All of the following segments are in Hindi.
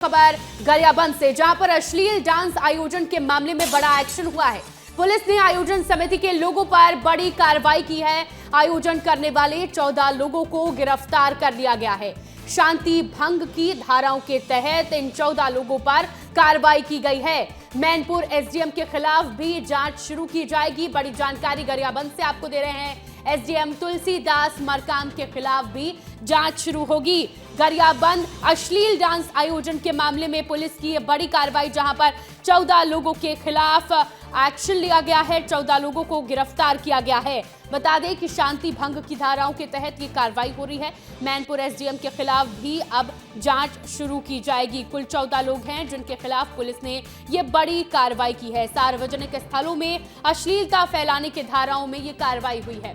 खबर गरियाबंद से, जहां पर अश्लील डांस आयोजन के मामले में बड़ा एक्शन हुआ है। पुलिस ने आयोजन समिति के लोगों पर बड़ी कार्रवाई की है। आयोजन करने वाले 14 लोगों को गिरफ्तार कर लिया गया है। शांति भंग की धाराओं के तहत इन 14 लोगों पर कार्रवाई की गई है। मैनपुर एसडीएम के खिलाफ भी जांच शुरू की जाएगी। बड़ी जानकारी गरियाबंद से आपको दे रहे हैं। एसडीएम तुलसीदास मरकाम के खिलाफ भी जांच शुरू होगी। गरियाबंद अश्लील डांस आयोजन के मामले में पुलिस की बड़ी कार्रवाई, जहां पर 14 लोगों के खिलाफ एक्शन लिया गया है। 14 लोगों को गिरफ्तार किया गया है। बता दें कि शांति भंग की धाराओं के तहत ये कार्रवाई हो रही है। मैनपुर एसडीएम के खिलाफ भी अब जांच शुरू की जाएगी। कुल 14 लोग हैं जिनके खिलाफ पुलिस ने ये बड़ी कार्रवाई की है। सार्वजनिक स्थलों में अश्लीलता फैलाने की धाराओं में ये कार्रवाई हुई है।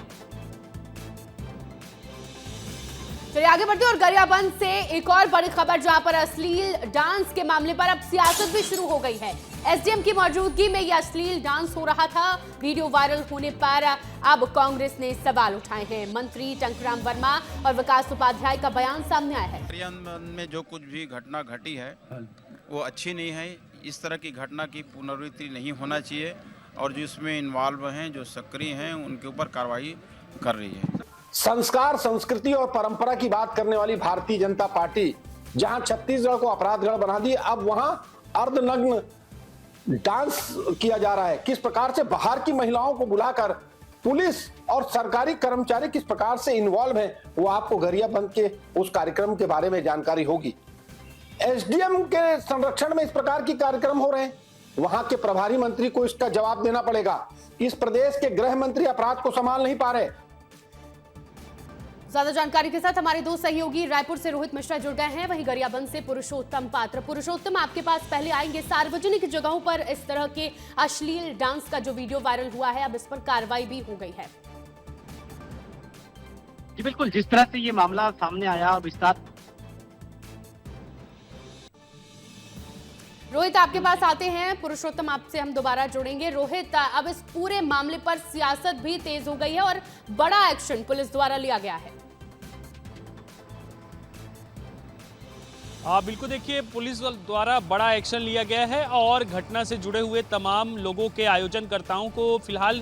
चलिए आगे बढ़ते हैं और गरियाबंद से एक और बड़ी खबर, जहां पर अश्लील डांस के मामले पर अब सियासत भी शुरू हो गई है। एसडीएम की मौजूदगी में यह अश्लील डांस हो रहा था। वीडियो वायरल होने पर अब कांग्रेस ने सवाल उठाए हैं। मंत्री टंकराम वर्मा और विकास उपाध्याय का बयान सामने आया है। गरियाबंद में जो कुछ भी घटना घटी है वो अच्छी नहीं है। इस तरह की घटना की पुनरावृत्ति नहीं होना चाहिए और जो इसमें इन्वॉल्व हैं, जो सक्रिय हैं, उनके ऊपर कार्रवाई कर रही है। संस्कार, संस्कृति और परंपरा की बात करने वाली भारतीय जनता पार्टी जहां छत्तीसगढ़ को अपराधगढ़ बना दी, अब वहां अर्धनग्न डांस किया जा रहा है। किस प्रकार से बाहर की महिलाओं को बुलाकर पुलिस और सरकारी कर्मचारी किस प्रकार से इन्वॉल्व हैं, वो आपको गरियाबंद के उस कार्यक्रम के बारे में जानकारी होगी। एसडीएम के संरक्षण में इस प्रकार की कार्यक्रम हो रहे हैं। वहां के प्रभारी मंत्री को इसका जवाब देना पड़ेगा। इस प्रदेश के गृह मंत्री अपराध को संभाल नहीं पा रहे। ज्यादा जानकारी के साथ हमारे दो सहयोगी रायपुर से रोहित मिश्रा जुड़ गए हैं, वहीं गरियाबंद से पुरुषोत्तम पात्र। पुरुषोत्तम, आपके पास पहले आएंगे। सार्वजनिक जगहों पर इस तरह के अश्लील डांस का जो वीडियो वायरल हुआ है, अब इस पर कार्रवाई भी हो गई है। जी बिल्कुल, जिस तरह से ये मामला सामने आया, विस्तार। रोहित आपके पास आते हैं। पुरुषोत्तम आपसे हम दोबारा जुड़ेंगे। रोहित, अब इस पूरे मामले पर सियासत भी तेज हो गई है और बड़ा एक्शन पुलिस द्वारा लिया गया है। बिल्कुल, देखिए पुलिस द्वारा बड़ा एक्शन लिया गया है और घटना से जुड़े हुए तमाम लोगों के आयोजनकर्ताओं को फिलहाल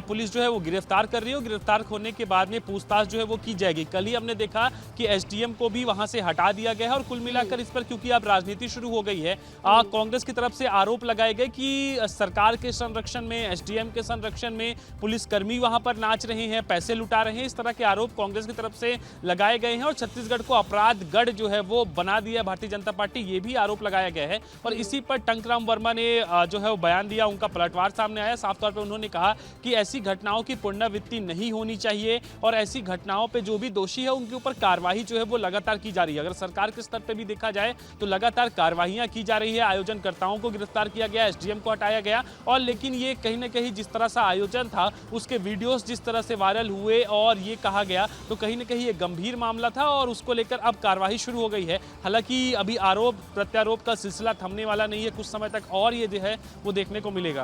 पुलिस जो है वो गिरफ्तार कर रही है। गिरफ्तार होने के बाद में पूछताछ जो है वो की जाएगी। कल ही हमने देखा कि एसडीएम को भी वहां से हटा दिया गया है और कुल मिलाकर इस पर क्योंकि अब राजनीति शुरू हो गई है, कांग्रेस की तरफ से आरोप लगाए गए कि सरकार के संरक्षण में, एसडीएम के संरक्षण में पुलिसकर्मी वहां पर नाच रहे हैं, पैसे लुटा रहे हैं। इस तरह के आरोप कांग्रेस की तरफ से लगाए गए हैं और छत्तीसगढ़ को अपराधगढ़ जो है वो बना दिया भारतीय जनता पार्टी, ये भी आरोप लगाया गया है। और इसी पर टंकराम वर्मा ने जो है वो बयान दिया, उनका पलटवार सामने आया। साफ तौर पे उन्होंने कहा कि ऐसी घटनाओं की पुनरावृत्ति नहीं होनी चाहिए और ऐसी घटनाओं पे जो भी दोषी है उनके ऊपर कार्रवाई जो है वो लगातार की जा रही है। अगर सरकार के स्तर पे भी देखा जाए तो लगातार कार्रवाइयां की जा रही है। आयोजनकर्ताओं को गिरफ्तार किया गया, एसडीएम को हटाया गया। और लेकिन ये कहीं ना कहीं जिस तरह से आयोजन था, उसके वीडियोस जिस तरह से वायरल हुए और ये कहा गया, तो कहीं ना कहीं ये गंभीर मामला था और उसको लेकर अब कार्रवाई शुरू हो गई है। हालांकि अभी आरोप प्रत्यारोप का सिलसिला थमने वाला नहीं है, कुछ समय तक और ये जो है वो देखने को मिलेगा।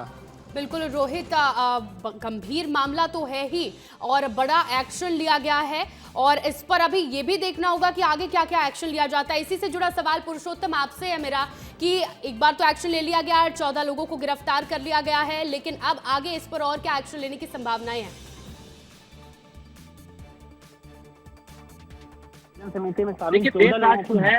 बिल्कुल रोहित, गंभीर मामला तो है ही और बड़ा एक्शन लिया गया है और इस पर अभी ये भी देखना होगा कि आगे क्या क्या एक्शन लिया जाता है। इसी से जुड़ा सवाल पुरुषोत्तम आपसे है मेरा कि एक बार तो एक्शन ले लिया गया, 14 लोगों को गिरफ्तार कर लिया गया है, लेकिन अब आगे इस पर और क्या एक्शन लेने की संभावनाएं हैं? समिति में देखिए, देर रात जो है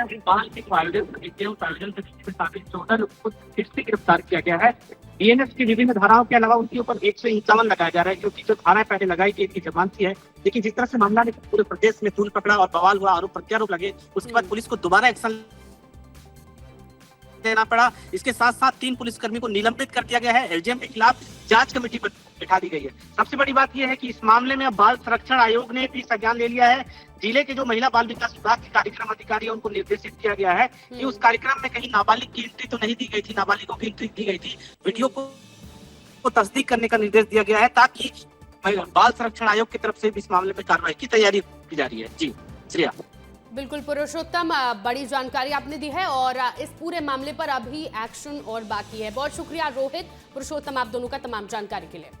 14 लोगों को फिर से गिरफ्तार किया गया है। बीएनएस की विभिन्न धाराओं के अलावा उनके ऊपर 151 लगाया जा रहा है, क्योंकि जो धाराएं पहले लगाई गई थी जमानती है। लेकिन जिस तरह से मामला ने पूरे प्रदेश में तूल पकड़ा और बवाल हुआ, आरोप प्रत्यारोप लगे, उसके बाद पुलिस को दोबारा एक्शन देना पड़ा। इसके साथ साथ 3 पुलिसकर्मी को निलंबित कर दिया गया है। एसडीएम के खिलाफ जांच कमेटी पर बिठा दी गई है। सबसे बड़ी बात यह है कि इस मामले में बाल संरक्षण आयोग ने भी संज्ञान ले लिया है। जिले के जो महिला बाल विकास विभाग के कार्यक्रम अधिकारी है, उनको निर्देशित किया गया है कि उस कार्यक्रम में कहीं नाबालिग की एंट्री तो नहीं दी गई थी, नाबालिगों की एंट्री दी गई थी। वीडियो को तस्दीक करने का निर्देश दिया गया है ताकि बाल संरक्षण आयोग की तरफ से भी इस मामले में कार्रवाई की तैयारी की जा रही है। जी श्रेया। बिल्कुल पुरुषोत्तम, बड़ी जानकारी आपने दी है और इस पूरे मामले पर अभी एक्शन और बाकी है। बहुत शुक्रिया रोहित, पुरुषोत्तम, आप दोनों का तमाम जानकारी के लिए।